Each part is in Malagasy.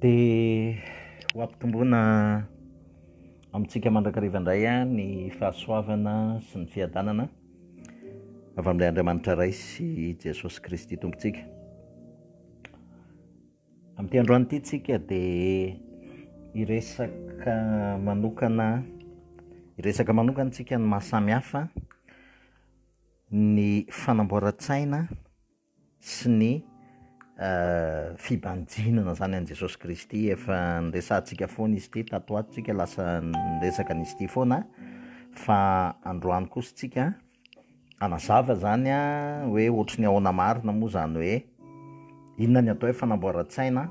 dia ho ampitomboana amintsika mandrakariva indray ny fahasoavana sy ny fiadanana avy amin'ilay Andriamanitra ray sy Jesosy Kristy tompontsika. Amin'ity androany ity tsika dia iresaka manokana tsika ny mahasamihafa ny fanamboaran-tsaina sy ny fibanjinana zany an' Jesosy Kristy. Efa niresantsika foana izy ity tato ato, tsika lasa niresaka n'izy ity foana, fa androany kosa tsika anazava zany hoe ohatry ny ahoana marina moa zany hoe inona ny atao hoe fanamboaran-tsaina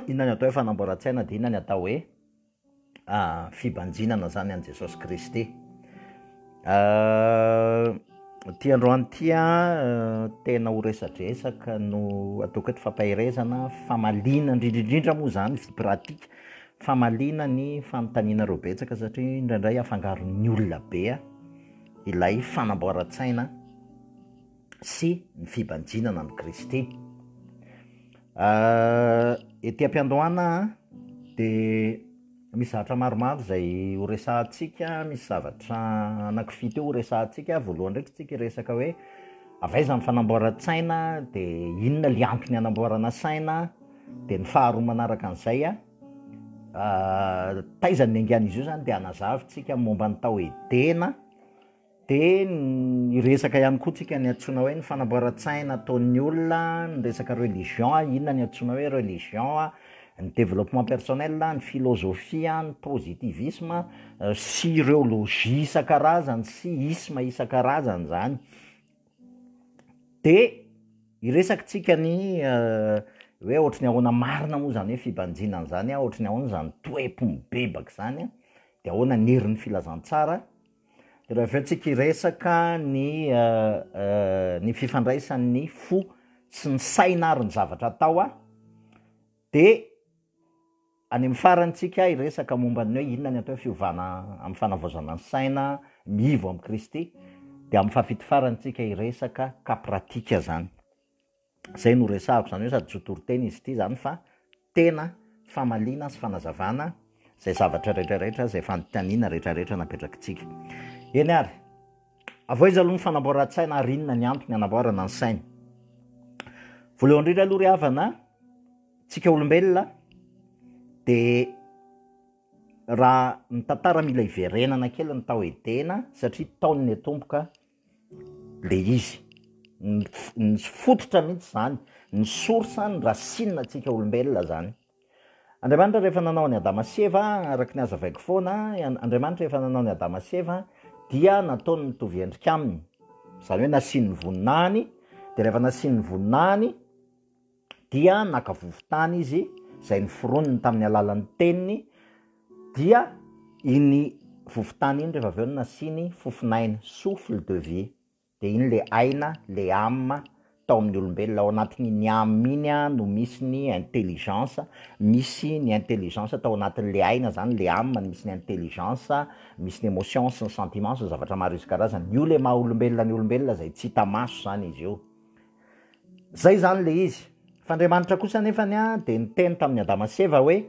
inona ny atao hoe fanamboaran-tsaina dia inona ny atao hoe fibanjinana zany an' Jesosy Kristy. Ty androany ty tena ho resadresaka no ataoko eto fampahirezana famalina indrindrindrindra moa zany vie pratique, famalina ny fanontaniana reo betsaka satria indraindray afangaron'ny olona be ilay fanamboaran-tsaina sy ny fibanjinana ny Kristy. Ety am-piandohana dia misy zavatra maromaro izay ho resahantsika, misy zavatra anankifito eo ho resahantsika. Voalohany ndraiky tsika iresaka hoe avaiza ny fanamboaran-tsaina dia inona le antony hanamboarana saina, dia ny faharoa manaraka an'izay taizany niangana izy io zany dia anazavintsika momba ny tao edena. Dia iresaka ihany koa tsika ny antsoina hoe ny fanamboaran-tsaina ataon'ny olona, ny resaka religion, inona ny antsoina hoe religion, ny développement personnel, ny philosophie, ny positivisme sy iréologie isan-karazany sy isme isan-karazany zany. Dia iresakitsika ny hoe ohatry ny ahoana marina moa zany hoe fibanjinana zany, ohatry ny ahoana zany toepo mibebaka zany, dia ahoana ny herin'ny filazantsara. Dia rehefa tsika iresaka ny fifandraisan'ny fo sy ny saina ary ny zavatra atao dia any amin'ny farantsika iresaka momba ny hoe inona ny atao hoe fiovana amin'ny fanavaozana ny saina mivo amin'ny Kristy. Dia amin'ny fahafito farantsika iresaka ka pratika zany. Zay no resahako zany hoe sady tsotoroteny izy ity zany fa tena famaliana sy fanazavana zay zavatra rehetrarehetra, zay fanontaniana rehetrarehetra napetrakitsika. Eny ary, avoiza aloha ny fanamboaran-tsaina ary inona ny antony hanamboarana ny saina. Voalohany indrindra aloha ry havana, tsika olombelona dia raha ny tantara mila iverenana kely ny tao edena satria taony ny tomboka le izy ny fototra mihitsy zany, ny sorsa, ny rasinina tsika olombelona zany. Andriamanitra rehefa nanao ny Adama sy Eva, araka ny hazavaiko foana, Andriamanitra rehefa nanao ny Adama sy Eva dia nataony mitovy endrika aminy, zany hoe nasiany voninahiny. Dia rehefa nasiany voninahiny dia naka vovotany izy izay ny foroniny tamin'ny alalan'ny teniny. Dia iny vovotany iny rehefa avy eo nasiany fofinaina, souffle de vie. Dia iny le aina, le âme tao amin'ny olombelona. Ao anatin'ny âme iny no misy ny intelligence, misy ny intelligence tao anatin'le aina zany, le âme misy ny intelligence, misy ny émotion sy ny sentiment sy zavatra maro isan-karazany. Io le maha olombelona ny olombelona zay tsy hita maso zany izy io. Zay zany le izy. Fa Andriamanitra kosa nefany dia niteny tamin'ny Adama sy Eva hoe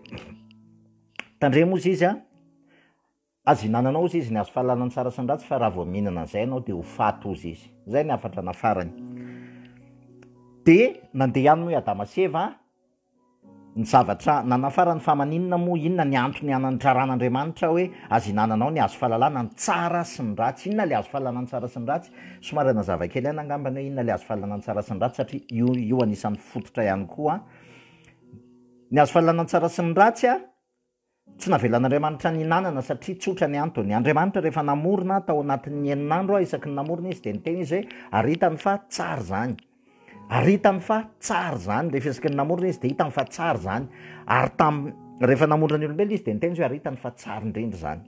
tandremo izy azo hinananao izy ny azo fahalalana tsara sy ny ratsy, fa raha vao mihinana an'izay ianao dia ho faty ozy izy. Zay ny afatra nafarany. Dia nandeha ihany moa i Adama sy Eva, ny zavatra nanafarany fa maninona moa, inona ny antony hanantraran'Andriamanitra hoe azo hinananao ny azo fahalalana ny tsara sy ny ratsy. Inona le azo fahalalana ny tsara sy ny ratsy? Somary nazava kely ihany angambany hoe inona le azo fahalalana ny tsara sy ny ratsy, satria io anisan'ny fototra ihany koa. Ny azo fahalalana ny tsara sy ny ratsy tsy navelan'Andriamanitra ny hinanana satria tsotra ny antony. Andriamanitra rehefa namorona tao anatin'ny eninandro isaky ny namorona izy dia niteny izy hoe aritany fa tsara zany, aritany fa tsara zany. Rehefa isaky ny namorona izy dia hitany fa tsara zany. Ary rehefa namorona ny olombelona izy dia niteny izy hoe aritany fa tsara indrindra zany.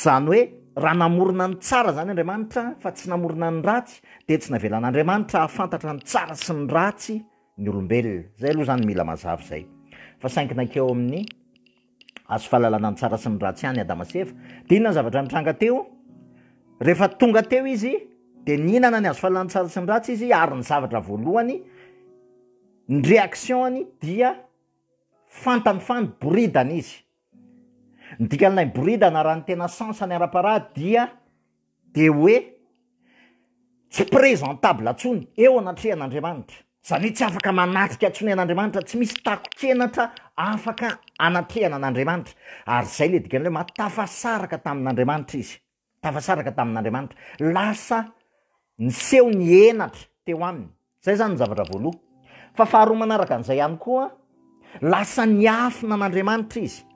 Zany hoe raha namorona ny tsara zany Andriamanitra fa tsy namorona ny ratsy, dia tsy navelan'Andriamanitra hafantatra ny tsara sy ny ratsy ny olombelona. Zay aloha zany mila mazava zay. Fa saingina keo amin'ny azo fahalalana ny tsara sy ny ratsy ihany Adama sy Eva. Dia inona ny zavatra nitranga teo? Rehefa tonga teo izy dia nihinana ny azo fahalalana ny tsara sy ny ratsy izy, ary ny zavatra voalohany ny réactionny dia fantany boridana izy. Ny dikan'ilay boridana raha ny tena sansany ara-paraha de hoe tsy présentable atsony eo anatrehan'Andriamanitra. Zany hoe tsy afaka manatrika atsony an'Andriamanitra, tsy misy takokenatra afaka anatrehana an'Andriamanitra. Ary zay le dikan'ilay matafasaraka tamin'Andriamanitra izy. Tafasaraka tamin'Andriamanitra. Lasa niseho ny enatra teo aminy. Zay zany ny zavatra voaloha. Fa faharoa manaraka an'izay ihany koa, lasa niafina an'Andriamanitra izy.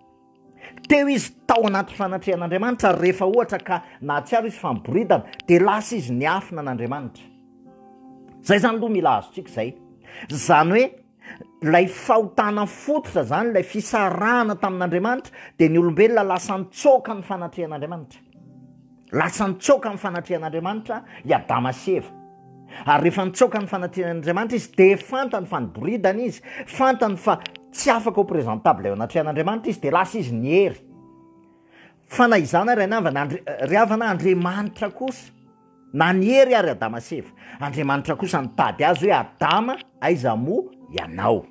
Teo izy tao anaty fanatrehan'Andriamanitra ary rehefa ohatra ka na tsiaro izy famboridana de lasa izy niafina an'Andriamanitra. Zay zany aloha mila azontsika zay. Zany hoe lay fahotana fototra zany, lay fisarahana tamin'Andriamanitra de ny olombelona lasa nitsoaka ny fanatrehan'Andriamanitra. Lasa nitsoaka ny fanatrehan'Andriamanitra i Adama sy Eva. Ary rehefa nitsoaka ny fanatrehan'Andriamanitra izy de fantany fa niboridana izy, fantany fa tsy afaka ho présentable eo anatrehan'Andriamanitra izy de lasa izy niery. Fa na izany ry havana Andriamanitra kosa na niery ary Adama sy Eva, Andriamanitra kosa nitady azy hoe Adama aiza moa ianao.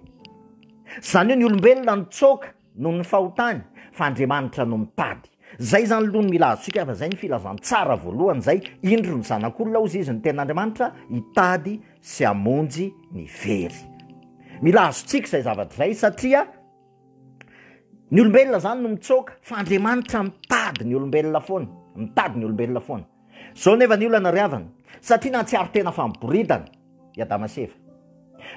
Zany hoe ny olombelona nitsoaka noho ny fahotany fa Andriamanitra no mitady. Zay zany aloha ny mila azontsika fa zay ny filazantsara voalohany zay, indro ny zanak'olona ozy izy ny ten'Andriamanitra hitady sy hamonjy ny very. Mila azontsika zay zavatra zay satria ny olombelona zany no mitsoaka fa Andriamanitra mitady ny olombelona foana, mitady ny olombelona foana. Zao nefa ny olana ry havana, satria na tsy ary tena famboridana i Adama sy Eva,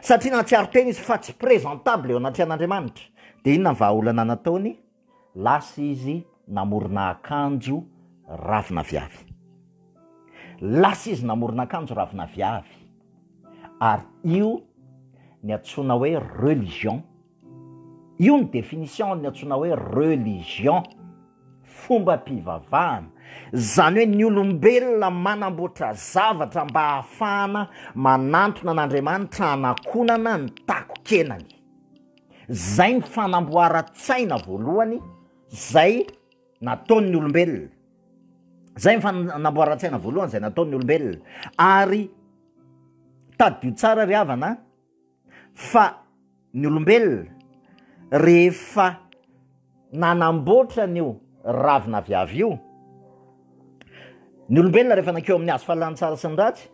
satria na tsy ary tena izy fa tsy présentable eo anatrehan'Andriamanitra, de inona ny vahaolana nataony? Lasa izy namorona akanjo ravina viavy. Lasa izy namorona akanjo ravina viavy. Ary io ny antsoina hoe religion. Io ny définition ny antsoina hoe religion, fomba-pivavahana. Zany hoe ny olombelona manamboatra zavatra mba hahafahana manantona an'Andriamanitra hanakonana ny takokenany. Zay ny fanamboaran-tsaina voalohany, zay nataon'ny olombelona. Zay ny fanamboaran-tsaina voalohany zay nataon'ny olombelona. Ary tadio tsara ry havana fa ny olombelona rehefa nanamboatra n'io ravina viavy io, ny olombelona rehefa nankeo amin'ny azo fahalalana tsara sy ny ratsy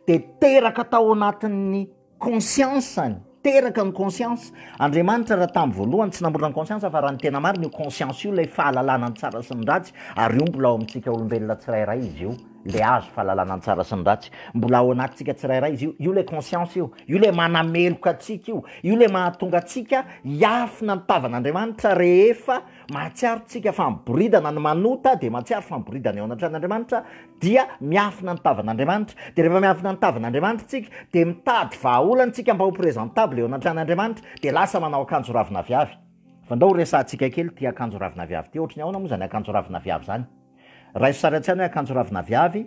de teraka tao anatin'ny conscience-ny, teraka ny conscience. Andriamanitra raha tamin'ny voalohany tsy namorona ny conscience fa raha ny tena marina io conscience io lay fahalalana ny tsara sy ny ratsy, ary io mbola ao amintsika olombelona tsirairay izy io, le azo fahalalana ny tsara sy ny ratsy, mbola ao anatintsika tsirairay izy io le conscience io le manameloka atsika io le mahatonga atsika hiafina ny tavan'Andriamanitra rehefa mahatsiaro tsika famboridana ny manota de mahatsiaro famboridana eo anatrehan'Andriamanitra dia miafina ny tavan'Andriamanitra. De rehefa miafina ny tavan'Andriamanitra tsika de mitady vahaolana tsika mba ho présentable eo anatrehan'Andriamanitra de lasa manao akanjo ravina viavy. Fa ndao resantsika kely ty akanjo ravina viavy ty, ohatrany ahoana moa zany akanjo ravina viavy zany? Raha iso sara tsy any hoe akanjo ravina viavy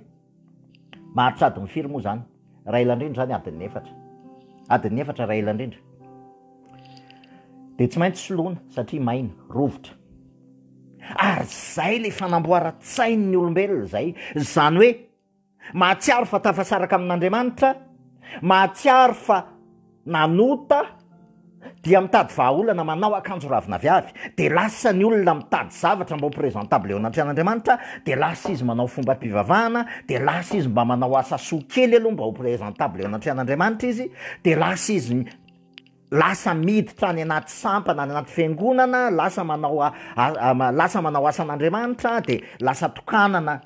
mahatrady ny firy moa zany? Ray elandrindra zany adiny 4. Adiny 4 ray elandrindra. De tsy maintsy soloina satria maina, rovotra. Ary zay le fanamboaran-tsain'ny olombelona zay. Zany hoe mahatsiaro fa tafasaraka amin'Andriamanitra, mahatsiaro fa nanota dia mitady vahaolana manao akanjo ravina viavy, de lasa ny olona mitady zavatra mba ho présentable eo anatrehan'Andriamanitra, de lasa izy manao fomba-pivavahana, de lasa izy mba manao asa soa kely aloha mba ho présentable eo anatrehan'Andriamanitra izy, de lasa miditra any anaty sampana, any anaty fiangonana, lasa manao asan'Andriamanitra, de lasa tokanana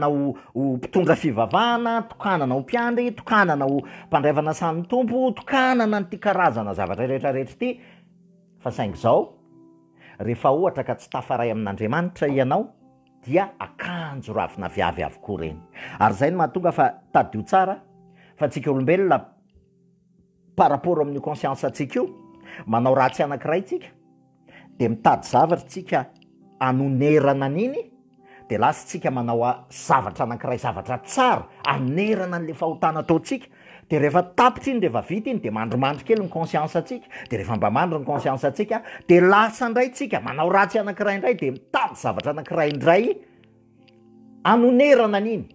ho mpitondra fivavahana, tokanana ho mpiandry, tokanana ho mpandray fanasany tompo, tokanana ny ty karazana zavatra rehetrarehetra ty. Fa saingy zao, rehefa ohatra ka tsy tafaray amin'Andriamanitra ianao dia akanjo ravina viavy avokoa reny. Ary zay no mahatonga fa tadio tsara fa tsika olombelona par rapport amin'ny conscience atsika io, manao ratsy anankiray tsika de mitady zavatra tsika anonerana an'iny, de lasa tsika manao zavatra anankiray, zavatra tsara anerana an'le fahotana ataotsika, de rehefa tapitra iny rehefa vita iny de mandromandry kely ny conscience atsika, de rehefa mba mandry ny conscience atsika de lasa indray tsika manao ratsy anankiray indray, de mitady zavatra anankiray indray anonerana an'iny,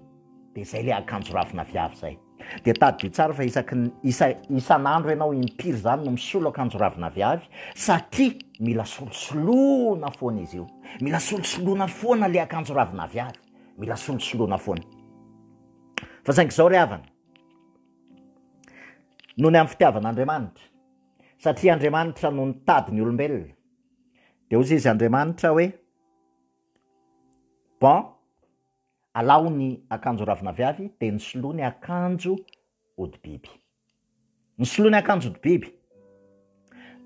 de zay le akanjo ravina viavy zay. de tady tsara fa isan'andro ianao impiry zany no misolo akanjo ravina viavy satria mila solosoloana foana izy io, mila solosoloana foana le akanjo ravina viavy, mila solosoloana foana. Fa saingy zao ry havana noho ny amin'ny fitiavan'Andriamanitra, satria Andriamanitra no nitady ny olombelona, de ozy izy Andriamanitra hoe bon, alao ny akanjo ravina viavy de nisoloa ny akanjo odi-biby, nisoloa ny akanjo odi-biby.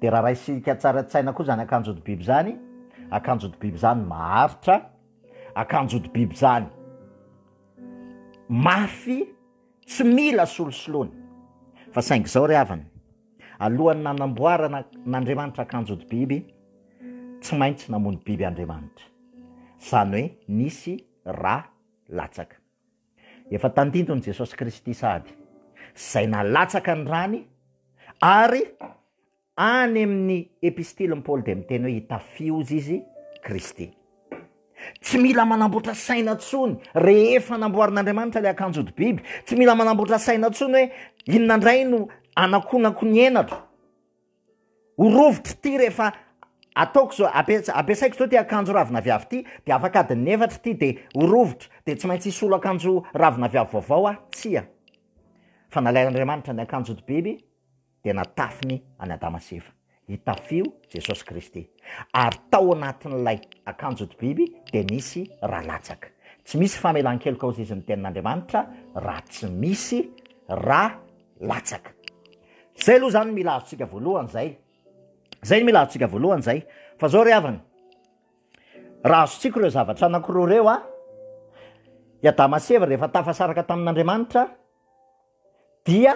De raha raisika tsara-tsaina koa zany akanjo odi-biby zany, akanjo odi-biby zany maharitra, akanjo odi-biby zany mafy, tsy mila solosoloana. Fa saingy zao ry havana, alohany nanamboarana n'Andriamanitra akanjo odi-biby, tsy maintsy namono biby Andriamanitra, zany hoe nisy ra latsaka. Efa tandindony Jesosy Kristy sady zay nalatsaka ny rany, ary any amin'ny epistiliny Paoly de miteny hoe hitafiozy izy Kristy. Tsy mila manamboatra saina tsony rehefa namboarin'Andriamanitra le akanjo odi-biby, tsy mila manamboatra saina tsony hoe inona indray no anakonako ny henatra, horovitra ty rehefa ataoko zao, ampiasaiko zao ty akanjo ravina viavy ty, de afaka adiny efatra ty de horovitra, de tsy maintsy hisolo akanjo ravina viavy vaovao tsia. Fa nalain'Andriamanitra ny akanjo odi-biby de natafiny any Adama sy Eva, hitafio Jesosy Kristy, ary tao anatin'ilay akanjo odi-biby de nisy rahalatsaka. Tsy misy famelan-keloka ozy izy ny tenin'Andriamanitra raha tsy misy rahalatsaka. Zay aloha zany mila azontsika voalohany zay. Zay mila azontsika voalohany zay. Fa zao ry havana, raha azontsika ireo zavatra anankiroa reo i Adama sy Eva rehefa tafasaraka tamin'Andriamanitra, dia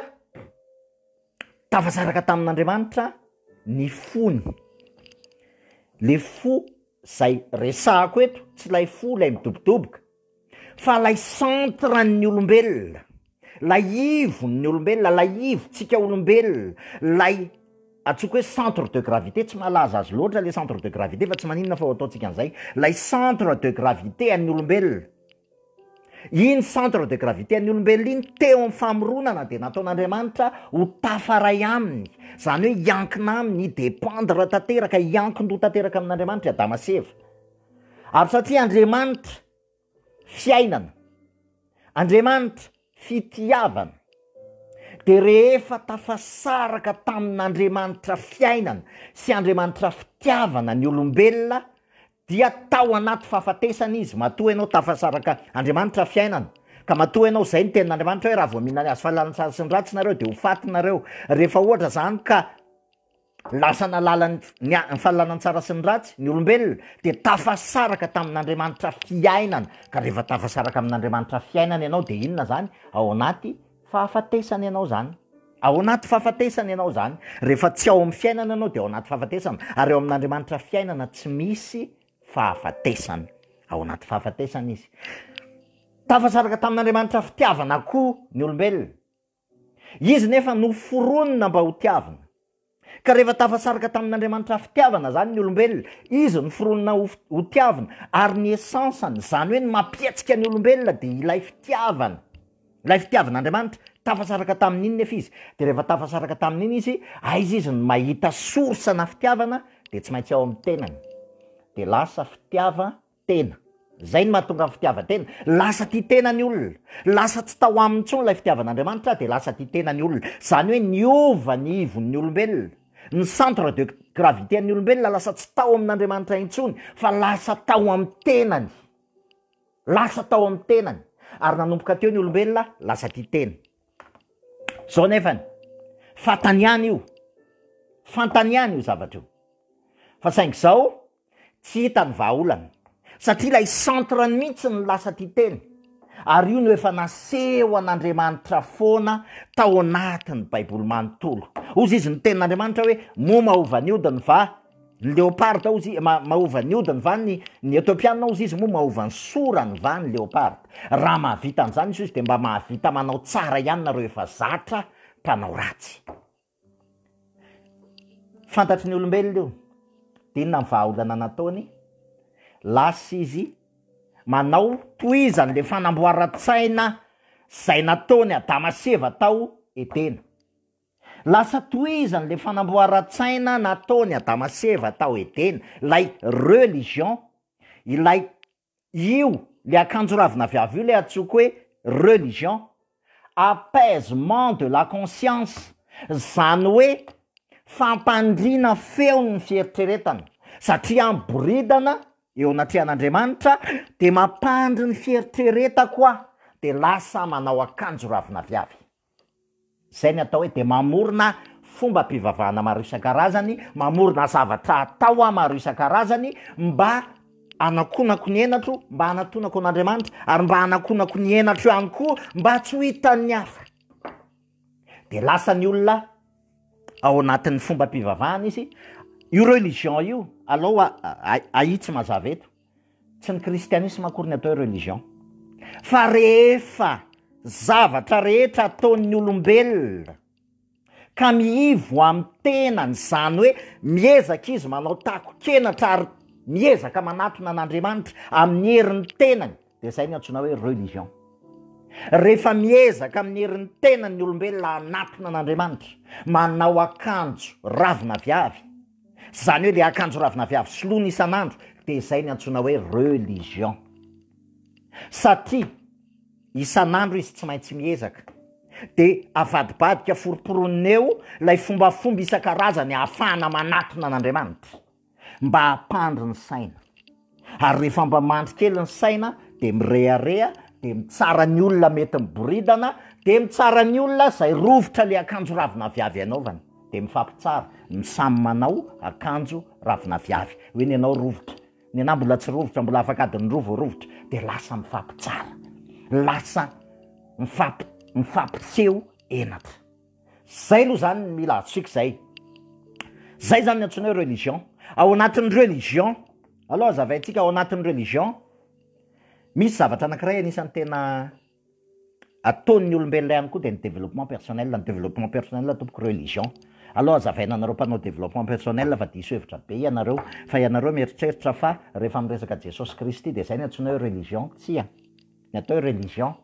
tafasaraka tamin'Andriamanitra ny fony. Le fo zay resahako eto, tsy lay fo lay midobodoboka, fa lay centre-ny olombelona, lay ivon'ny olombelona, lay ivontsika olombelona, lay atsoiko hoe centre de gravité. Tsy malaza azy loatra le centre de gravité fa tsy maninona fa ho ataontsika an'izay, lay centre de gravité an'ny olombelona. Iny centre de gravité an'ny olombelona iny teo amin'ny famoronana de nataon'Andriamanitra ho tafaray aminy, zany hoe hiankina aminy, hidépendre tanteraka, hiankino tanteraka amin'Andriamanitra Adama sy Eva. Ary satria Andriamanitra fiainana, Andriamanitra fitiavana, de rehefa tafasaraka tamin'Andriamanitra fiainana sy Andriamanitra fitiavana ny olombelona, dia tao anaty fahafatesana izy. Matoa ianao tafasaraka Andriamanitra fiainana, ka matoa ianao zay ny tenin'Andriamanitra hoe raha vao mihinana azy fahalalantsara sy ny ratsy nareo de ho fatinareo. Rehefa ohatra zany ka lasa nalala ny fahalalantsara sy ny ratsy ny olombelona, de tafasaraka tamin'Andriamanitra fiainana. Ka rehefa tafasaraka amin'Andriamanitra fiainana ianao de inona zany? Ao anaty fahafatesana ianao zany. Ao anaty fahafatesana ianao zany. Rehefa tsy ao amin'ny fiainana ianao de ao anaty fahafatesana, ary ao amin'Andriamanitra fiainana tsy misy fahafatesana. Ao anaty fahafatesana izy. Tafasaraka tamin'Andriamanitra fitiavana koa ny olombelona. Izy nefa noforonina mba ho tiavana. Ka rehefa tafasaraka tamin'Andriamanitra fitiavana zany ny olombelona, izy noforonina ho tiavana, ary ny esansany, zany hoe ny mampietsika ny olombelona de ilay fitiavana. Ilay fitiavan'Andriamanitra tafasaraka tamin'iny nefa izy. De rehefa tafasaraka tamin'iny izy, aiza izy no mahita sorsana fitiavana, de tsy maintsy ao amin'ny tenany. De lasa fitiava-tena. Zay ny mahatonga ny fitiava-tena. Lasa tia tena ny olona. Lasa tsy tao aminy intsony ilay fitiavan'Andriamanitra de lasa tia tena ny olona. Zany hoe niova ny ivon'ny olombelona. Ny centre de gravité an'ny olombelona lasa tsy tao amin'Andriamanitra intsony, fa lasa tao amin'ny tenany. Lasa tao amin'ny tenany. Ary nanomboka teo ny olombelona lasa tia tena. Zao nefany, fantany ihany io. Fantany ihany io zavatra io. Fa saingy zao, tsy hita ny vahaolana, satria ilay centre-ny mihitsy ny lasa tia tena. Ary io no efa naseho an'Andriamanitra foana tao anatin'ny Baiboly manontolo. Ozy izy ny tenin'Andriamanitra hoe mo mahova ny odiny va ny léopard, ozy mahova ny odiny va ny Etiopiana, ozy izy mo mahova ny sorany va ny léopard. Raha mahavita an'izany izy de mba mahavita manao tsara ihany nareo efa zatra mpanao ratsy. Fantatry ny olombelona io. De inona ny vahaolana nataony? Lasa izy manao toizany le fanamboaran-tsaina zay nataony Adama sy Eva tao etena. Lasa toizany le fanamboaran-tsaina nataony Adama sy Eva tao etena, ilay religion, ilay io le akanjo ravina viavy io le atsoko hoe religion, apaisement de la conscience, zany hoe fampandriana feony ny fieritreretana, satria amboridana eo anatrehan'Andriamanitra de mampandry ny fieritreretana koa, de lasa manao akanjo ravina viavy. Zay ny atao hoe de mamorona fomba mpivavahana maro isan-karazany, mamorona zavatra atao maro isan-karazany mba anakonako ny henatro, mba anatonako an'Andriamanitra, ary mba anakonako ny henatro ihany koa mba tsy ho hitan'ny hafa. De lasa ny olona ao anatin'ny fomba mpivavahana izy. Io religion io, aloha ahitsy mazava eto, tsy ny kristianisme akory ny atao hoe religion, fa rehefa zavatra rehetra ataon'ny olombelona ka miivo amin'ny tenany, zany hoe miezaka izy manao tako-kenatra ary miezaka manatona an'Andriamanitra amin'ny herin'ny tenany, de zay ny antsoina hoe religion. Rehefa miezaka amin'ny herin'ny tenany ny olombelona anatona an'Andriamanitra, manao akanjo ravina viavy, zany hoe le akanjo ravina viavy soloina isan'andro, de zay ny antsoina hoe religion. Satria isan'andro izy tsy maintsy miezaka, de avadibadika foroporoneo lay fombafomba isan-karazany ahafahana manatona an'Andriamanitra mba hampandry ny saina. Ary rehefa mba mandry kely ny saina de mirearea, de mitsara ny olona mety miboridana, de mitsara ny olona zay rovotra le akanjo ravina viavy anaovany, de mifampitsara ny samy manao akanjo ravina viavy. Hoe ny anao rovotra, ny anao mbola tsy rovotra, mbola afaka adiny rovo rovotra, de lasa mifampitsara, lasa mifampiseho henatra. Zay aloha zany mila atsika zay. Zay zany ny antsoina hoe religion. Ao anatin'ny religion, aloha zavaintsika, ao anatin'ny religion misy zavatra anankiray anisan'ny tena ataon'ny olombelona ihany koa, de ny développement personnel. Ny développement personnel tompoko religion. Aloha zavaina anareo mpanao développement personnel fa diso hevitra be ianareo, fa ianareo mieritreritra fa rehefa miresaka Jesosy Kristy de zay ny antsoina hoe religion. Tsia, ny atao hoe religion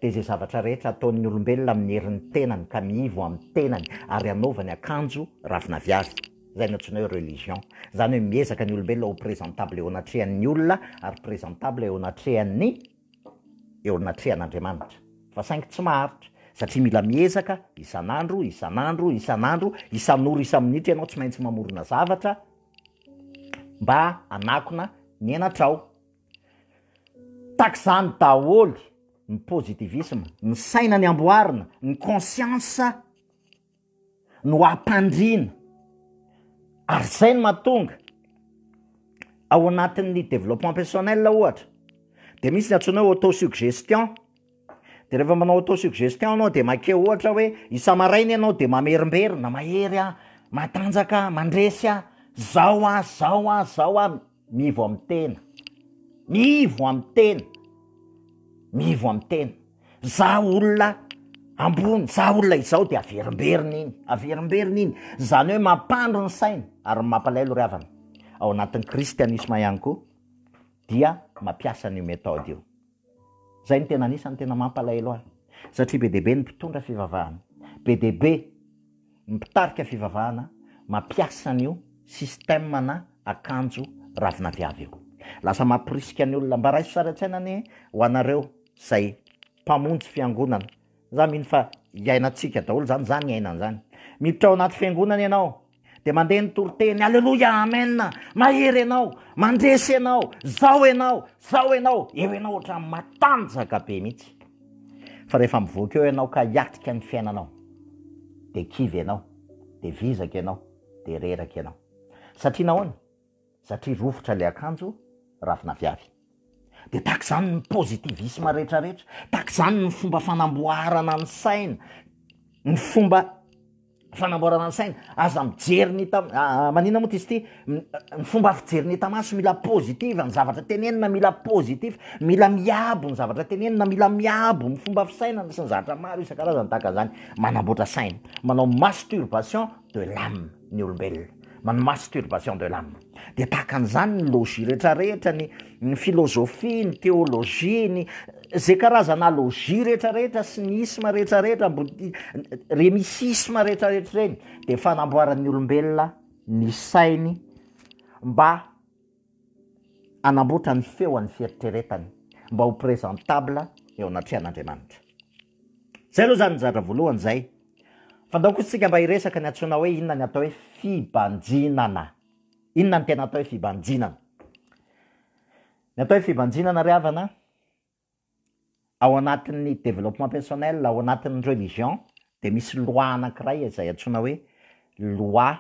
de zay zavatra rehetra ataon'ny olombelona amin'ny herin'ny tenany, ka miivo amin'ny tenany ary anaovany akanjo ravina viavy, zay ny antsoina hoe religion. Zany hoe miezaka ny olombelona ho présentable eo anatrehan'ny olona ary présentable eo anatrehan'Andriamanitra. Fa saingy tsy maharitra, satria mila miezaka isan'andro, isan'ora, isa-minitra ianao tsy maintsy mamorona zavatra mba anakona ny henatrao. Tak'izany daholy ny positivisme, ny saina ny amboarina, ny conscience no ampandriana. Ary zay no mahatonga ao anatin'ny développement personnel ohatra, de misy ny antsoina hoe autosuggestion. De rehefa manao autosuggestion anao de makeo ohatra hoe isa-maraina ianao de mamerimberina, mahery matanjaka, mandresy zao mivo amin'ny tena, za olona ambony, za olona izao de averimberina iny, zany hoe mampandro ny saina ary mampalailo riavana. Ao anatin'ny kristianisme ihany koa dia mampiasa ny méthode io. Zay ny tena anisany tena mampalaelo ahy, satria be deaibe ny mpitondra fivavahana, be deaibe mipitarika fivavahana mampiasa an'io système na akanjo ravina viavy io. Lasa mampirisika ny olona. Mba raiso sara-tsainany ho anareo zay mpamonjy fiangonana, za mino fa iainantsika daholo zany iainana zany. Miditra ao anaty fiangonana ianao de mandeha ny toroteny, alleloia, amen, mahery ianao, mandresy ianao, zao ianao, eo ianao ohatra matanjaka be mihitsy. Fa rehefa mivoaka eo ianao ka hiatrika ny fiainanao, de kivy ianao, de vizaka ianao, de reraka ianao. Satria nahoana? Satria rovotra le akanjo ravina viavy. De tak'izany ny positivisme rehetrarehetra, tak'izany ny fomba fanamboarana ny saina, ny fomba fanamboarana ny saina, aza mijery ny manina moa izy ty, ny fomba fijery ny tamaso mila pozitiva, ny zavatra tenenina mila pozitiva, mila miabo ny zavatra tenenina, mila miabo ny fomba fisainana sy ny zavatra maro isan-karazany tahaka zany. Manamboatra saina, manao masturbation de l'âme ny olombelona, masturbation de l'âme. De takan'izany ny logia rehetrarehetra, ny filozofia, ny théologie, ny zay karazana logia rehetrarehetra, sy ny isma rehetrarehetra, remisisma rehetrarehetra reny, de fanamboaran'ny olombelona ny sainy mba anamboatra ny feoan'ny fieritreretany, mba ho présentable eo anatrehan'Andriamanitra. Zay aloha zany zara voalohany zay. Fandao kotsika mba hiresaka ny antsoina hoe inona ny atao hoe fibanjinana. Inona ny tena atao hoe fibanjinana? Ny atao hoe fibanjinana ry havana, ao anatin'ny développement personnel, ao anatin'ny religion, de misy loi anankiray izay antsoina hoe loi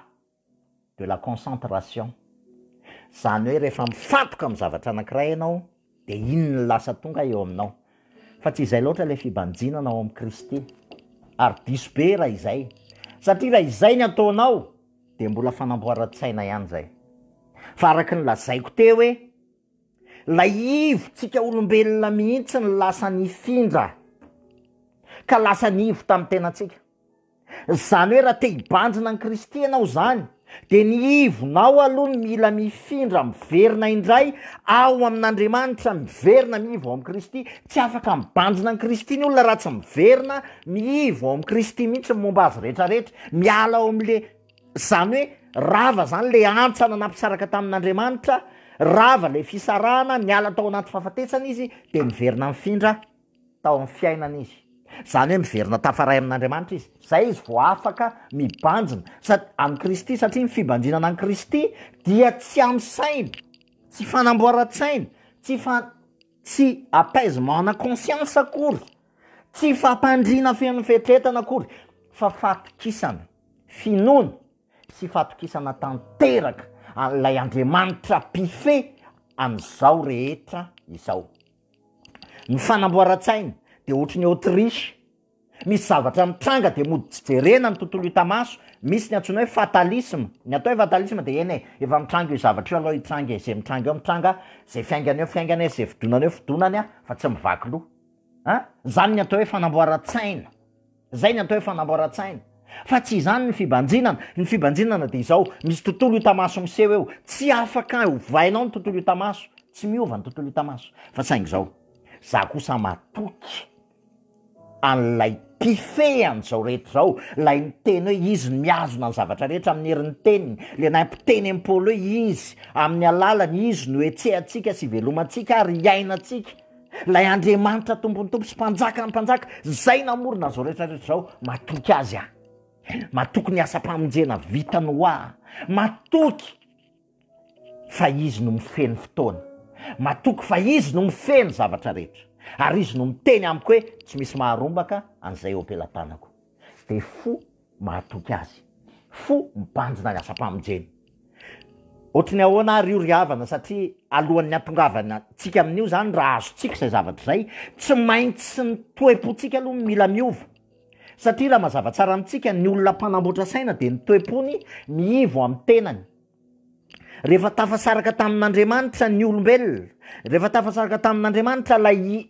de la concentration. Zany hoe rehefa mifatoka amin'ny zavatra anankiray ianao, de iny ny lasa tonga eo aminao. Fa tsy izay loatra le fibanjinana ao amin'ny Kristy, ary diso be raha izay. Satria raha izay ny ataonao, de mbola fanamboaran-tsaina ihany zay. Fa araky ny lazaiko teo hoe, la ivotsika olombelona mihitsy ny lasa nifindra, ka lasa nivo tamin'ny tenantsika. Zany hoe raha te hibanjina ny Kristy ianao zany, de ny ivonao aloha ny mila mifindra, miverina indray ao amin'Andriamanitra, miverina miivo ao amin'ny Kristy. Tsy afaka mibanjina ny Kristy ny olona raha tsy miverina miivo ao amin'ny Kristy mihitsy momba azy rehetrarehetra, miala ao amin'le, zany hoe rava zany le antsana nampisaraka tamin'Andriamanitra, rava le fisarahana, miala tao anaty fahafatesana izy, de miverina mifindra tao amin'ny fiainana izy. Zany hoe miverina tafaray amin'Andriamanitra izy. Zay izy vao afaka mibanjina amin'ny Kristy, satria ny fibanjinana any Kristy dia tsy amin'ny saina, tsy fanamboaran-tsaina, tsy apaisement na conscience akory, tsy fampandriana fiain'ny fetretana akory, fa fatokisana, finoana sy fatokisana tanteraka an'ilay Andriamanitra pife amin'izao rehetra izao. Ny fanamboaran-tsaina de ohatry ny Autriche, misy zavatra mitranga de mody tsy jerena ny tontolo hitamaso, misy ny antsoina hoe fatalisme. Ny atao hoe fatalisme de eny efa mitranga io zavatra io aloha hitranga, zay mitranga eo mitranga, zay fiaingana eo fiaingana, zay fidonana eo fidonany, fa tsy mivaky loha. Zany ny atao hoe fanamboaran-tsaina. Zay ny atao hoe fanamboaran-tsaina. Fa tsy izany ny fibanjinana. Ny fibanjinana de izao, misy tontolo hitamaso miseho eo, tsy afaka hovainao ny tontolo hitamaso, tsy miova ny tontolo hitamaso. Fa saingy izao, za kosa matoky an'lay pife an'izao rehetra zao, lay miteny hoe izy ny miazona ny zavatra rehetra amin'ny herin'ny teniny, le nampiteny am-polo hoe izy amin'ny alalany izy no etsehantsika sy velomantsika ary iainantsika, lay Andriamanitra tompony tompo sy mpanjaka ny mpanjaka, zay namorona zao rehetrarehetra zao, matoky azy aho. Matoky ny asa-pamonjena vitany ho aho, matoky fa izy no mifeny fotoana, matoky fa izy no mifeny zavatra rehetra, ary izy no miteny amiko hoe tsy misy maharombaka an'izay eo ampelantanako. De fo mahatoky azy, fo mibanjina ny asa-pamonjena. Ohatry ny ahoana ary io ry havana, satria alohan'ny atongavana tsika amin'io zany raha azotsika izay zavatra zay, tsy maintsy ny toe-pontsika aloha mila miova. Satria raha mazava tsara amintsika, ny olona mpanamboatra saina de ny toe-pony miivo amin'ny tenany. Rehefa tafasaraka tamin'Andriamanitra ny olombelona, rehefa tafasaraka tamin'Andriamanitra lay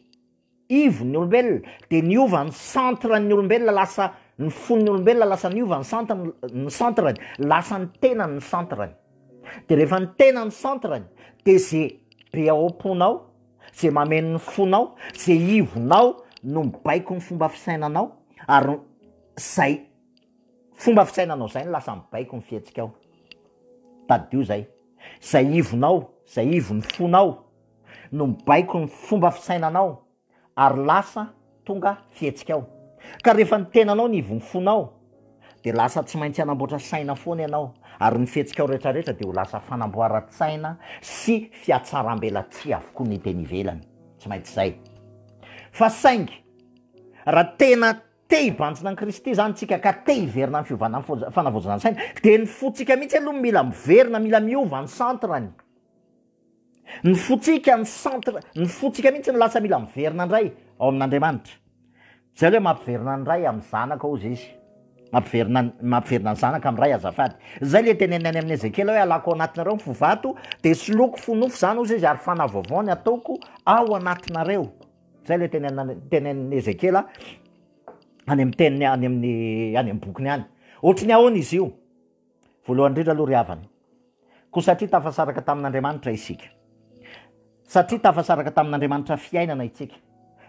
ivo ny olombelona, de niova ny centre ny olombelona, lasa ny fon'ny olombelona lasa niova ny centreny, lasa ny tenany ny centreny. De rehefa ny tenany centreny, de zay be ao am-ponao, zay mameno ny fonao, zay ivonao no mibaiko ny fomba fisainanao, ary zay fomba fisainanao zay no lasa mibaiko ny fihetsika ao. Tadio zay, zay ivonao, zay ivon'ny fonao no mibaiko ny fomba fisainanao, ary lasa tonga fihetsika ao. Ka rehefa ny tenanao ny ivon'ny fonao, de lasa tsy maintsy hanamboatra saina foana ianao, ary ny fihetsika ao rehetrarehetra de ho lasa fanamboaran-tsaina sy fiatsaram-belatsia avokoa ny teny ivelany. Tsy maintsy zay. Fa saingy, raha tena te hibanjina ny Kristy zany tsika, ka te hiverina ny fiovana ny fanavozana ny saina, de ny fotsika mihitsy aloha mila miverina, mila miova ny centrany. Ny fotsika mihitsy ny lasa mila miverina indray ao amin'Andriamanitra. Zay hoe mampiverina ny ray amin'ny zanaka ozy izy, mampiverina ny zanaka amin'ny ray azafady. Zay le tenenany amin'ny Ezekela hoe alako anatinareo ny fovato, de soloko fonofo zany ozy izy, ary fanavaovao ny ataoko ao anatinareo. Zay le tenen'ny Ezekela any amin'ny teniny, any amin'ny bokiny any. Ohatry ny ahoana izy io? voalohany indrindra aloha ry havana ko satria tafasaraka tamin'Andriamanitra isika, satria tafasaraka tamin'Andriamanitra fiainana itsika.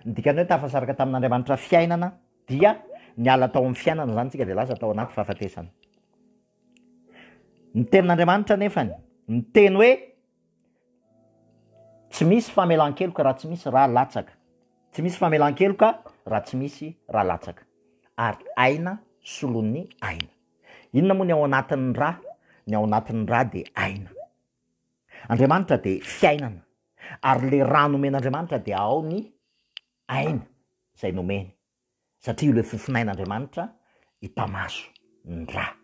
Ny dikany hoe tafasaraka tamin'Andriamanitra fiainana dia niala tao amin'ny fiainana zany tsika de lasa tao anaty fahafatesana. Ny tenin'Andriamanitra nefany miteny hoe tsy misy famelan-keloka raha tsy misy raha latsaka, tsy misy famelan-keloka raha tsy misy raha latsaka, ary aina solon'ny aina. Inona moa ny ao anatin'ny raha? Ny ao anatin'ny raha de aina. Andriamanitra de fiainana, ary le raha nomen'Andriamanitra de ao ny aina zay nomeny, satria io le fofinain'Andriamanitra hitamaso ny raha.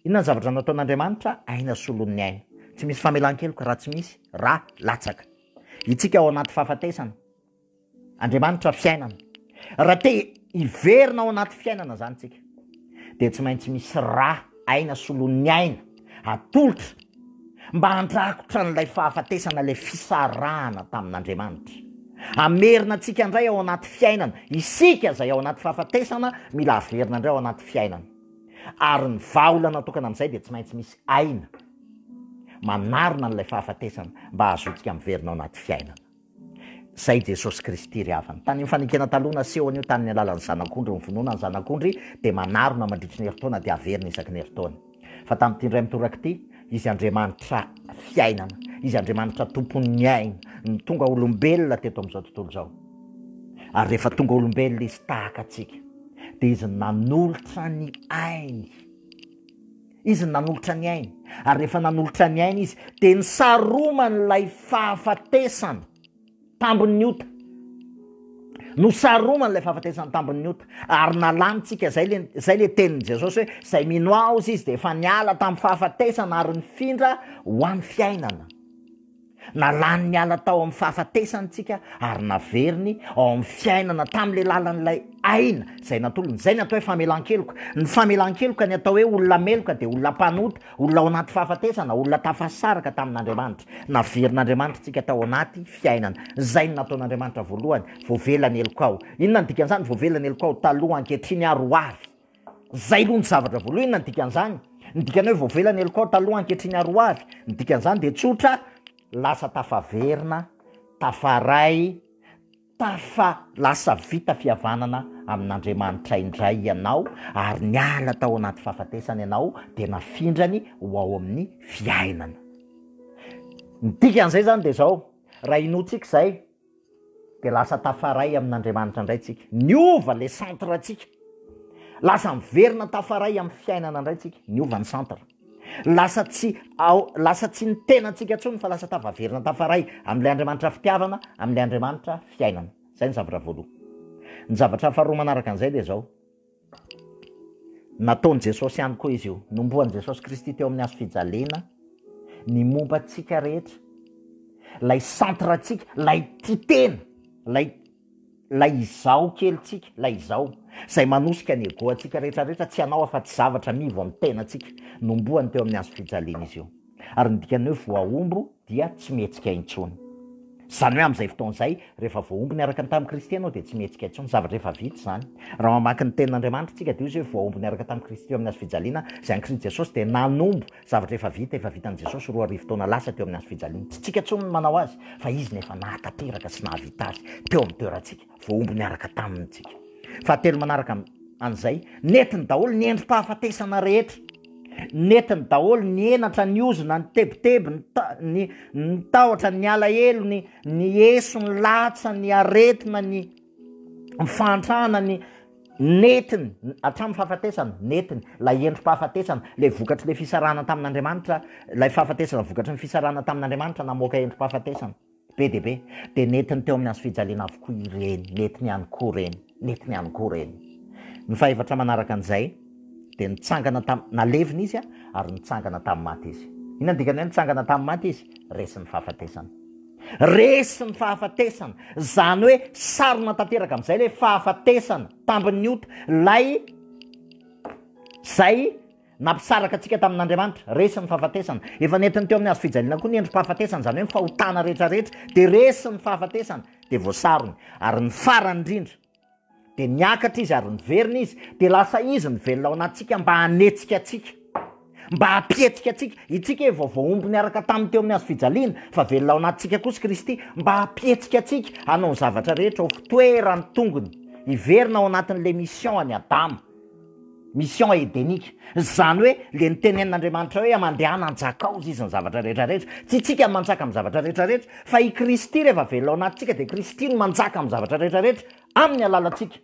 Inona ny zavatra nataon'Andriamanitra? Aina solon'ny aina. Tsy misy famelan-keloka raha tsy misy raha latsaka. Itsika ao anaty fahafatesana, Andriamanitra fiainana. Raha te hiverina ao anaty fiainana zany tsika de tsy maintsy misy raha aina solon'ny aina atolotra mba handrakotra n'ilay fahafatesana, le fisarahana tamin'Andriamanitra. Amerina antsika indray ao anaty fiainana, isika zay ao anaty fahafatesana mila averina indray ao anaty fiainana. Ary ny vaolana natokana amin'izay de tsy maintsy misy aina manarona n'ilay fahafatesana mba ahazoantsika miverina ao anaty fiainana. Zay Jesosy Kristy ry havana. Tany mifanikena taloha naseho an'io tany ny alalan'ny zanak'ondry, ny vonoana ny zanak'ondry de manarona mandritry ny herintaona de averina isaky ny herintaona. Fa tamin'ity indray mitoraka ity, izy Andriamanitra fiainana, izy Andriamanitra tompon'ny aina, ny tonga olombelona teto amin'izao tontolo zao. Ary rehefa tonga olombelona izy tahaka atsika de izy nanolotra ny ainy, izy nanolotra ny ainy. Ary rehefa nanolotra ny ainy izy de nisaroma n'ilay fahafatesana tambon'ny ota, nosaroma n'ilay fahafatesana tambon'ny ota, ary nalanitsika zay le tenin'i Jesosy hoe zay mino azy izy de efa niala tamin'ny fahafatesana ary nifindra ho an'ny fiainana. Nalany niala tao amin'ny fahafatesana tsika ary naveriny ao amin'ny fiainana tamin'le lalan'ilay aina zay natolony. Zay ny atao hoe famelan-keloka. Ny famelan-keloka ny atao hoe olona meloka de olona mpanota, olona ao anaty fahafatesana, olona tafasaraka tamin'Andriamanitra. Naverin'Andriamanitra tsika tao anaty fiainana. Zay ny nataon'Andriamanitra voalohany, voavelany elokao. Inona ny dikan'izany voavelany elokao? Taloha ankehitriny aroavy. Zay aloha ny zavatra voalohany. Inona ny dikan'izany? Ny dikany hoe voavelany elokao taloha ankehitriny aroavy. Ny dikan'izany de tsotra, lasa tafaverina, tafaray, lasa vita fihavanana amin'Andriamanitra indray ianao, ary niala tao anaty fahafatesana ianao de nafindrany ho ao amin'ny fiainana. Ny dikan'izay zany de zao, raha inotsika zay de lasa tafaray amin'Andriamanitra indray tsika, niova le centre tsika, lasa miverina tafaray amin'ny fiainana indray tsika, niova ny centre. Lasa tsy ny tenantsika ntsony fa lasa tavaverina tafaray amin'ilay Andriamanitra fitiavana, amin'ilay Andriamanitra fiainana. Zay ny zavatra voalohany. Ny zavatra faharoa manaraka an'izay de zao, nataony Jesosy ihany koa izy io, nomboan'i Jesosy Kristy teo amin'ny hazo fijaliana ny momba antsika rehetra, lay centre tsika, lay titena, lay izao kelitsika, lay izao zay manosika ny ego atsika rehetrarehetra, tsy anao afa-tsy zavatra mivo amin'ny tenatsika, nomboany teo amin'ny hazo fijaliana izy io. Ary ny dikany hoe voaombo dia tsy mihetsika intsony. Zany hoe amin'izay fotoan'izay rehefa voaombo niaraka tamin'i Kristy ianao de tsy mihetsika intsony, zavatra efa vita zany. Raha mamaky ny tenin'Andriamanitra tsika de izy hoe voaombo niaraka tamin'i Kristy teo amin'ny hazo fijaliana, zay an'i Kristy Jesosy de nanombo zavatra efa vitan'i Jesosy 4 taona lasa teo amin'ny hazo fijaliana. Tsy tsika intsony manao azy, fa izy nefa nahatanteraka sy nahavita azy teo amin'ny toerantsika, voaombo niaraka tamintsika. Fahatelo manaraka an'izay, netiny daholo ny endrim-pahafatesana rehetra, netiny daholo ny enatra, ny ozona, ny tebiteby, ny tahotra, ny alahelo, ny eso, ny latsa, ny aretina, ny fantrana, ny netiny hatramin'ny fahafatesana, netiny lay endrim-pahafatesana, le vokatry le fisarahana tamin'Andriamanitra, lay fahafatesana vokatry ny fisarahana tamin'Andriamanitra namoaka endrim-pahafatesana be de be, de netiny teo amin'ny hazo fijaliana avokoa ireny, netiny ihany koa reny, netiny ihany koa reny. Ny fahaefatra manaraka an'izay de nitsangana nalevina izy ary nitsangana tamin'ny maty izy. Inona ny dikany hoe nitsangana tamin'ny maty izy? Resy ny fahafatesana. Resy ny fahafatesana, zany hoe sarona tanteraka amin'izay le fahafatesana tambon'ny ota, zay nampisaraka atsika tamin'Andriamanitra, resy ny fahafatesana. Efa netiny teo amin'ny hazo fijaliana koa ny endrim-pahafatesana, zany hoe fahotana rehetrarehetra, de resy ny fahafatesana de voasarony. Ary ny farany indrindra de niakatra izy ary niverina izy, de lasa izy ny velona ao anatsika mba hanetsika atsika, mba hapietsika atsika itsika hoe vaovaomby niaraka tamin'ny teo amin'ny azo fijaliana fa velona ao anatsika kosa Kristy mba hapietsika atsika hanao ny zavatra rehetra ho fitoerany tongony iverina ao anatin'le mission any Adama, mission édénique. Zany hoe le nitenenin'Andriamanitra hoe amandehana anjakao izy ny zavatra rehetrarehetra, tsy tsika manjaka amin'ny zavatra rehetrarehetra fa i Kristy rehefa velona ao anatsika de Kristy no manjaka amin'ny zavatra rehetrarehetra amin'ny alalantsika.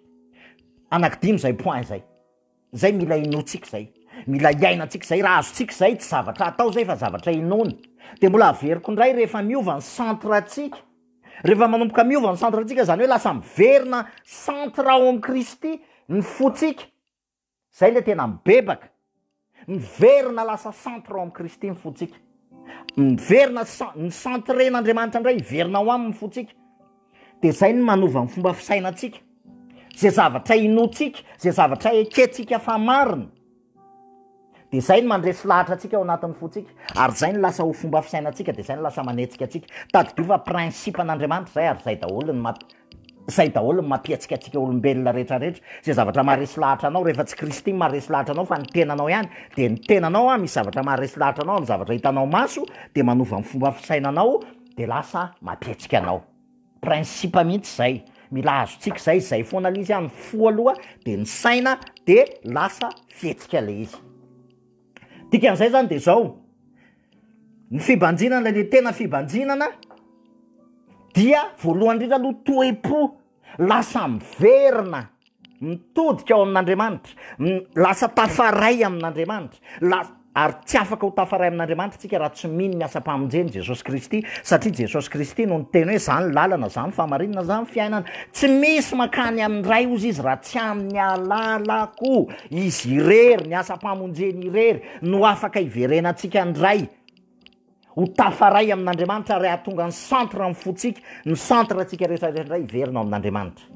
Anankidimy zay point zay. Zay mila inotsika zay. Mila iainantsika zay, raha azotsika zay tsy zavatra atao zay fa zavatra inona. De mbola averiko indray rehefa miova ny centre atsika. Rehefa manomboka miova ny centre atsika zany hoe lasa miverina centre ao amin'ny Kristy ny fotsika. Zay le tena mibebaka. Miverina lasa centre ao amin'ny Kristy ny fotsika. Miverina ny centren'Andriamanitra indray iverina ao aminy fotsika. De zay no manova ny fomba fisainantsika. Zay zavatra inotsika, zay zavatra eketsika fa marina. De zay no mandresy lahatra atsika ao anatin'ny fotsika. Ary zay no lasa ho fomba fisainantsika, de zay no lasa manetsika atsika. Tadidiova principe an'Andriamanitra zay, ary zay daholo ny mampietsika atsika olombelona rehetrarehetra. Zay zavatra maharesy lahatra anao rehefa tsy Kristy maharesy lahatra anao fa ny tenanao ihany, de ny tenanao misy zavatra maharesy lahatra anao, ny zavatra hitanao maso, de manova ny fomba fisainanao, de lasa mampietsika anao. Principe mihitsy zay. Mila azontsika zay foana le izy any fo aloha, de ny saina, de lasa fietsika le izy. Dikan'izay zany de zao, ny fibanjinana, le tena fibanjinana, dia voalohany indrindra aloha toe-po, lasa miverina, mitodika ao amin'Andriamanitra, lasa tafaray amin'Andriamanitra, ary tsy afaka ho tafaray amin'Andriamanitra tsika raha tsy mino ny asa-pamonjeny Jesosy Kristy, satria Jesosy Kristy no niteny hoe zany lalana, zany famarinana, zany fiainana. Tsy misy makany amin'ny ray ozy izy raha tsy amin'ny alalako. Izy irery, ny asa-pamonjeny irery no afaka iverenantsika ndray. Ho tafaray amin'Andriamanitra ary ahatonga ny centre amin'ny fotsika, ny centre atsika rehetrarehetra iverina ao amin'Andriamanitra.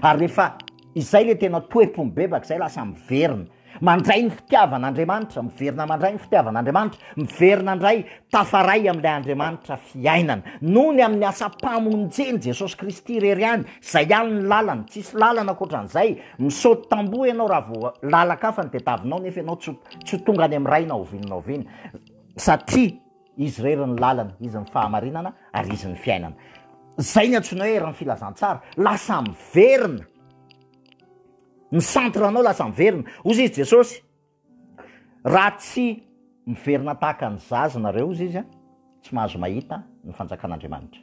Ary rehefa izay le tena toe-po mibebaka, zay lasa miverina. Mandray ny fitiavan'Andriamanitra, miverina mandray ny fitiavan'Andriamanitra, miverina ndray tafaray amin'ilay Andriamanitra fiainana. Noho ny amin'ny asa-pamonjeny Jesosy Kristy irery ihany, zay ihany ny lalana, tsisy lalana ankoatran'izay. Misaoty tamboho ianao raha vao lalaka hafa ny tetavinao nefa ianao tsy tonga any amin'ny rainao ovininao. Satria izy rery ny lalana, izy ny fahamarinana, ary izy ny fiainana. Zay ny antsoina hoe eran'ny filazantsara, lasa miverina. Ny centre anao lasa miverina. Ozy izy Jesosy, raha tsy miverina tahaka ny zaza nareo ozy izy, tsy mahazo mahita ny fanjakan'Andriamanitra.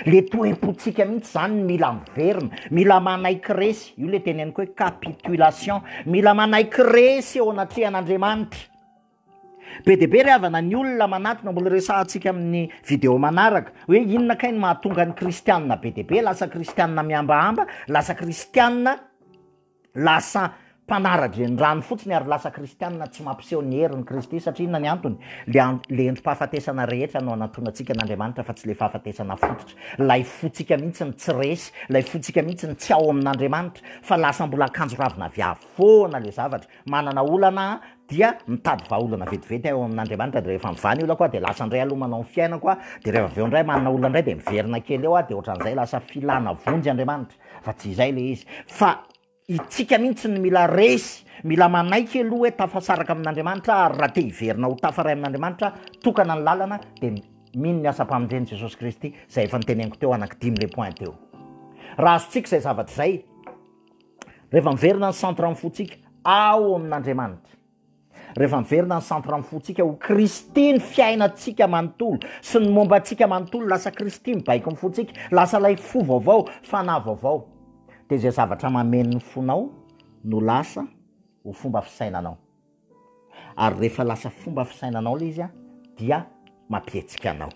Le toe-potsika mihitsy zany mila miverina, mila manaiky resy, io le teneniko hoe capitulation, mila manaiky resy eo anatrehan'Andriamanitra. Be de be ry havana ny olona manatona, mbola resahantsika amin'ny video manaraka, hoe inona kay ny mahatonga ny kristianina be de be lasa kristianina miambahamba, lasa kristianina lasa mpanaratra ny rano fotsiny, ary lasa kristianina tsy mampiseho ny herin'ny Kristy. Satria inona ny antony? Le endrim-pahafatesana rehetra no anatonantsika n'Andriamanitra fa tsy le fahafatesana fototra. Lay fotsika mihitsy ny tsy resy, lay fotsika mihitsy ny tsy ao amin'Andriamanitra, fa lasa mbola akanjo ravina viavoana le zavatra. Manana olana dia mitady vahaolana vetivety ao amin'Andriamanitra, de rehefa mivany olona koa de lasa indray aloha manao ny fiaina koa, de rehefa aveo indray manana olona indray de miverina kely eo, de ohatran'izay lasa filana vonjy Andriamanitra. Fa tsy izay le izy. Fa itsika mihitsy ny mila resy, mila manaiky aloha hoe tafasaraka amin'Andriamanitra, ary raha te hiverina ho tafaray amin'Andriamanitra, tokana ny lalana, de mino ny asa-pamonjeny Jesosy Kristy, zay efa niteneniko teo anankidimy le point teo. Raha azotsika zay zavatra zay, rehefa miverina ny centre amin'ny fotsika ao amin'Andriamanitra, rehefa miverina ny centre amin'ny fotsika ho Kristy ny fiainantsika manontolo, sy ny momba atsika manontolo, lasa Kristy mibaiko ny fotsika, lasa lay fo vaovao, fanahy vaovao. De zay zavatra mameno ny fonao no lasa ho fomba fisainanao. Ary rehefa lasa fomba fisainanao le izy dia mampietsika anao.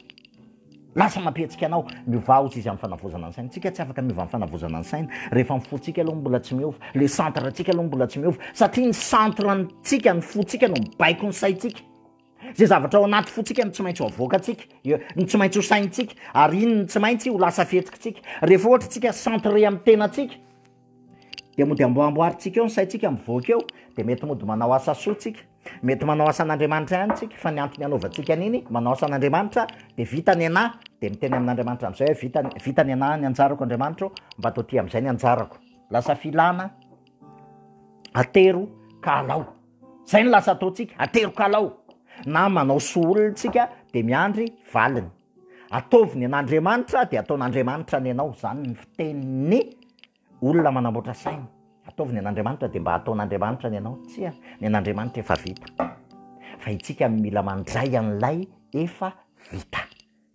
Lasa mampietsika anao, miova ozy izy amin'ny fanavozana ny saina. Tsika tsy afaka miova amin'ny fanavozana ny saina rehefa ny fotsika aloha mbola tsy miova, le centre atsika aloha mbola tsy miova, satria ny centre antsika, ny fotsika no mibaiko ny saintsika. Zay zavatra ao anaty fotsika ny tsy maintsy ho avoakatsika, ny tsy maintsy ho saintsika, ary iny ny tsy maintsy ho lasa fihetsikitsika. Rehefa ohatra tsika centre amin'ny tenatsika, de mody amboamboaritsika eo ny saintsika mivoaka eo, de mety mody manao asa soatsika, mety manao asan'Andriamanitra ihany tsika, fa ny antony anaovantsika an'iny, manao asan'Andriamanitra, de vita ny anahy, de miteny amin'Andriamanitra am'izay hoe vita ny anahy ny anjarako Andriamanitra, mba atao ty am'izay ny anjarako. Lasa filana, atero, ka alao. zay ny lasa ataotsika aterokalao na manao soolontsika de miandry valiny ataovy ny an'Andriamanitra de ataon'Andriamanitra ny anao zany ny fitenin'ny olona manamboatra saina ataovy ny an'Andriamanitra de mba ataon'Andriamanitra ny anao tsia ny an'Andriamanitra efa vita fa itsika mila mandray an'lay efa vita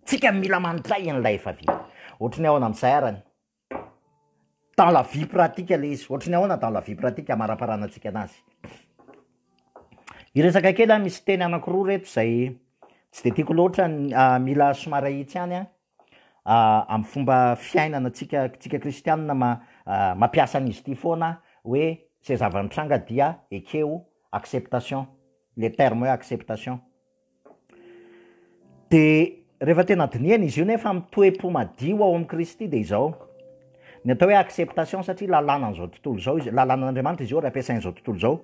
tsika mila mandray an'lay efa vita ohatrany ahoana am'izay arany dans la vie pratique le izy ohatrany ahoana dans la vie pratique amaraparanantsika anazy iresaka kely misy teny anankiroa reto zay tsy de tiako loatra mila somary ahitsy ihany amin'ny fomba fiainana tsika kristianina mampiasa an'izy ity foana hoe zay zava-mitranga dia ekeo acceptation le terme hoe acceptation de rehefa tena diniana izy io nefa mitoepo madio ao amin'ny Kristy de izao ny atao hoe acceptation satria lalàna an'izao tontolo zao izy lalànan'Andriamanitra izy io raha ampiasain'izao tontolo zao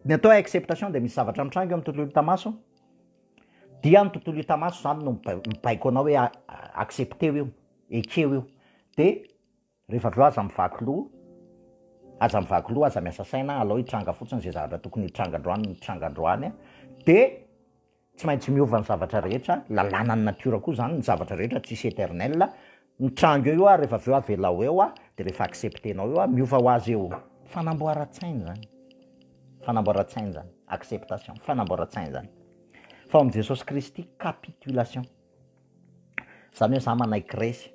ny atao hoe acceptation de misy zavatra mitranga eo amin'ny tontolo hitamaso dia ny tontolo hitamaso zany no mibaiko anao hoe accepteo io ekeo io de rehefa avy eo aza mivaky loha aza miasa saina alao hitranga fotsiny zay zavatra tokony hitrangandroany de tsy maintsy miova ny zavatra rehetra lalàna ny natiora koa zany ny zavatra rehetra tsisy éternel mitrango eo io rehefa avy eo avelao eo de rehefa acceptenao eo miova ho azy eo fanamboaran-tsainy zany acceptation fanamboaran-tsainy zany fa am' Jesosy Kristy capitulation zany hoe za manaiky resy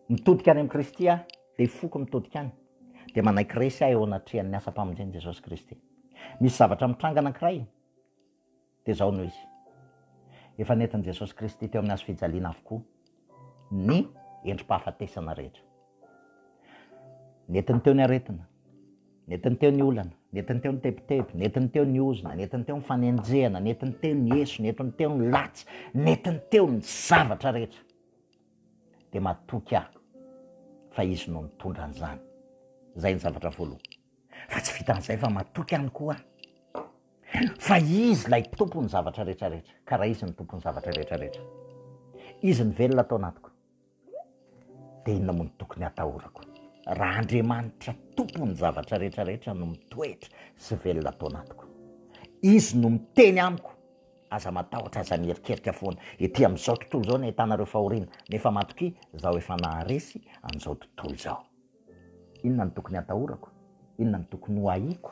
mitodika any am' Kristy de foko mitodika any de manaiky resy eo anatrehan'ny asa-pamonjeny Jesosy Kristy misy zavatra mitranga anankiray de zao noho izy efa nentin' Jesosy Kristy teo amin'ny azo fijaliana avokoa ny endrim-pahafatesana rehetra netiny teo ny aretina netiny teo ny olana netiny teo ny tebiteby netiny teo ny ozona netiny teo ny fanenjehana netiny teo ny eso netiny teo ny latsy netiny teo ny zavatra rehetra de matoky fa izy no mitondra an'izany zay ny zavatra voaloha fa tsy vitan'izay fa matoky any koa fa izy lay tompony zavatra rehetrarehetra karaha izy ny tompony zavatra rehetrarehetra izy ny velona atao anatiko de inona moa ny tokony atahorako raha Andriamanitra tompony zavatra rehetrarehetra no mitoetra sy velona atao anatiko izy no miteny amiko aza matahotra aza mierikerika foana ety am'izao tontolo zao ny ahitanareo fahoriana nefa matoky zaho efa naharesy am'izao tontolo zao inona ny tokony atahorako inona ny tokony ho ahiko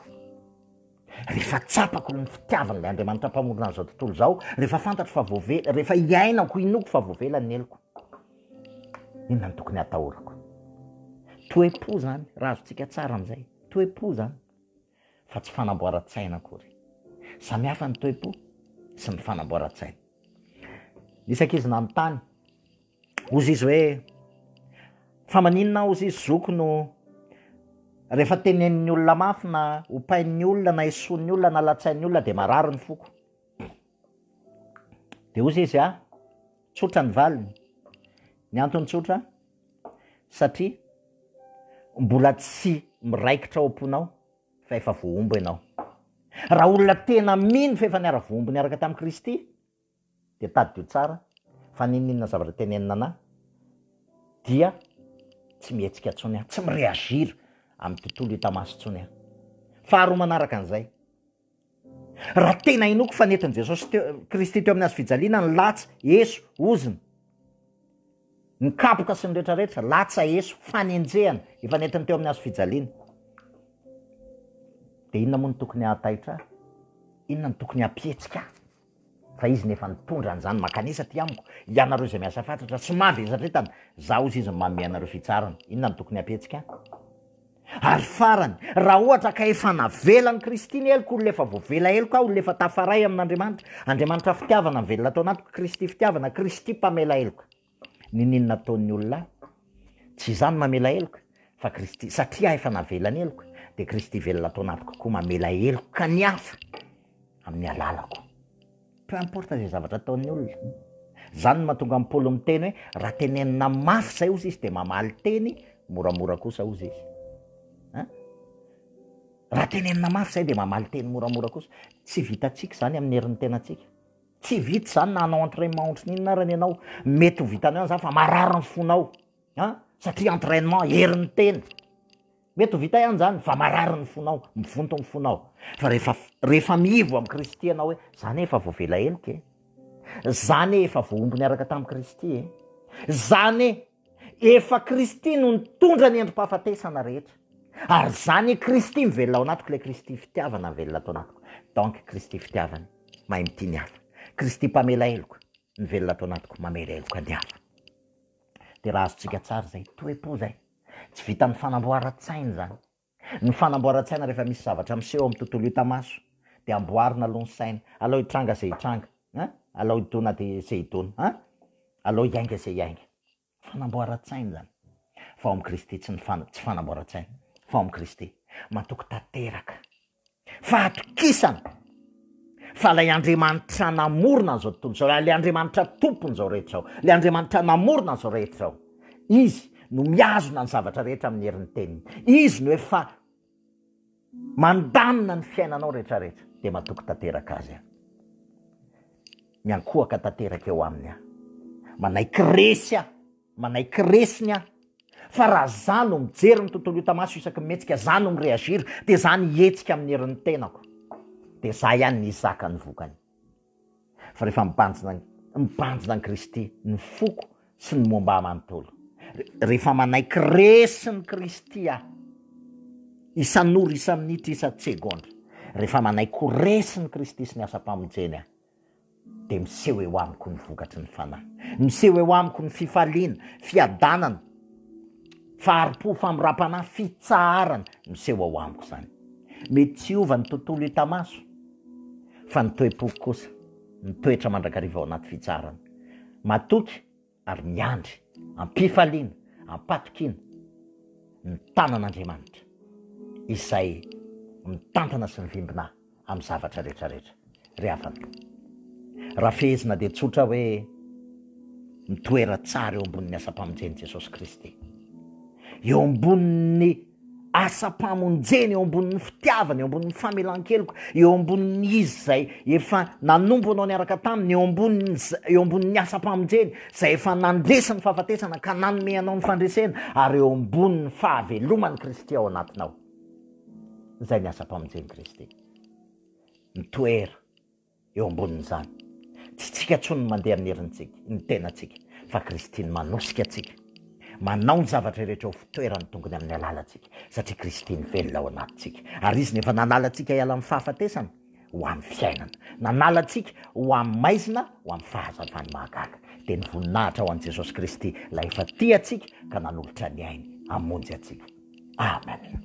rehefa tsapako ny fitiavan'ilay Andriamanitra mpamorona an'izao tontolo zao rehefa fantatro fa voavela rehefa iainako inoko fa voavela ny eloko inona ny tokony atahorako toepo zany raha azontsika tsara am'izay toepo zany fa tsy fanamboaran-tsaina akory samihafa ny toepo sy ny fanamboaran-tsaina nisaka izy nanontany ozy izy hoe fa maninona ozy izy zoko no rehefa tenenin'ny olona mafy na hopain'ny olona na esoan'ny olona na latsain'ny olona de marary ny foko de ozy izy tsotra ny valiny ny antony tsotra satria mbola tsy miraikitra ao am-ponao fa efa voaombo ianao raha olona tena mino fa efa niara-voaombo niaraka tamin'i Kristy de tady dio tsara fa ninninona zavatra tenenina anahy dia tsy mihetsika ntsony tsy mireagira amin'ny tontolo hitamaso ntsony faharoa manaraka an'izay raha tena inoko fa nentin' Jesosy Kristy teo amin'ny azo fijaliana ny latsa eso oziny ny kapoka sy ny rehetrarehetra latsa eso fanenjehana efa nentiny teo amin'ny azo fijaliana de inona moa ny tokony ahataitra inona ny tokony hampihetsika fa izy nefa nitondra an'izany makanisa ty amiko ianareo izay miasa fantatra sy mahavezatretana zaho izy izy manome anareo fitsarana inona ny tokony hampihetsika ary farany raha ohatra ka efa navelany Kristy ny eloko olona efa voavela eloko olona efa tafaray amin'Andriamanitra fitiavana ny velona atao anatiko Kristy fitiavana Kristy mpamela eloka ninona ataon'ny olona tsy izany mamela eloka fa Kristy satria efa navelany eloka de Kristy velona atao anatiko koa mamela eloka ny hafa amin'ny alalako peu importe zay zavatra ataon'ny olona zany no mahatonga amin'ny Paoly miteny hoe raha tenenina mafy zay ozy izy de mamaly teny moramora kosa ozy izy raha tenenina mafy zay de mamaly teny moramora kosa tsy vitatsika zany amin'ny herin'ny tenatsika tsy vita zany na anao entraînement ohatrin'inona arany ianao mety ho vitanao zany fa marary ny fonao satria entraînement herin'ny teny mety ho vita ihany zany fa marary ny fonao, mivonto ny fonao. Fa rehefa mivo amin'ny Kristy ianao hoe zany efa voavela elika e, zany efa voaomby niaraka tamin'i Kristy e, zany efa Kristy no nitondra ny endrim-pahafatesana rehetra, ary zany Kristy mivelona ao anatiko, le Kristy fitiavana mivelona atao anatiko. Donc Kristy fitiavana mahay mity ny hafa, Kristy mpamela eloko mivelona atao anatiko, mamela eloko ny hafa. De raha azontsika tsara zay toe-po zay, tsy vita ny fanamboaran-tsaina zany. Ny fanamboaran-tsaina rehefa misy zavatra miseho amin'ny tontolo hita-maso de amboarina aloha ny saina, alao hitranga zay hitranga, alao hitona de zay hitona, alao hiainga zay hiainga. Fanamboaran-tsaina zany. Fa ao amin'ny Kristy tsy fanamboaran-tsaina, fa ao amin'ny Kristy matoky tanteraka, fa atokisana. Fa lay Andriamanitra namorona an'izao tontolo zao, le Andriamanitra tompony zao rehetra zao, le Andriamanitra namorona an'izao rehetra zao, izy no miazona ny zavatra rehetra amin'ny herin'ny teniny, izy no efa mandamina ny fiainanao rehetrarehetra, de matoky tanteraka azy. Miankohaka tanteraka eo aminy aho, manaiky resy aho, manaiky resiny aho. Fa raha zany no mijery ny tontolo hita-maso isaky mihetsika, zany no mireagiry, de zany hetsika amin'ny herin'ny tenako, de za ihany ny zaka ny vokany. Fa rehefa mibanjina ny Kristy ny foko sy ny momba manontolo, rehefa manaiky resy ny Kristy aho, isan'ora, isa-minitra, isa-tsegondra, rehefa manaiky ho resy ny Kristy sy ny asa-pamonjeny aho, de miseho eo amiko ny vokatry ny fanahy, miseho eo amiko ny fifaliana, fiadanana, faharipo, famorapana, fitsaharana, miseho ao amiko zany. Mety tsy ova ny tontolo hita-maso, fa ny toe-po kosa mitoetra mandrakariva ao anaty fitsarana, matoky ary miandry ampifaliana, ampatokina ny tanan'Andriamanitra izay mitantana sy mivimbina amin'ny zavatra rehetrarehetra. Ry havana, raha fehezina de tsotra hoe mitoera tsara eo ambonin'ny asa-pamonjeny Jesosy Kristy, eo ambonin'ny asa-pamonjeny, eo ambonin'ny fitiavana, eo ambonin'ny famelan-keloko, eo ambonin'ny izy zay efa nanombo anao niaraka taminy, eo ambonin'ny asa-pamonjeny zay efa nandresy ny fahafatesana ka nanome anao ny fandresena, ary eo ambonin'ny fahaveloman'ny Kristy ao anatinao. Zay ny asa-pamonjeny Kristy. Mitoera eo ambonin'izany. Tsy tsika tsony mandeha amin'ny herintsika, ny tenatsika, fa Kristy ny manosika atsika, manao ny zavatra rehetra ho fitoerany tongony amin'ny alalantsika, satria Kristy ny velona ao anatintsika. Ary izy nefa nanalatsika hiala amin'ny fahafatesana ho amin'ny fiainana, nanalatsika ho amin'ny maizina, ho amin'ny fahazavany mahagaga. De ny voninahitra ho an'i Jesosy Kristy la efa tia atsika ka nanolotra ny ainy hamonjy atsika. Amen.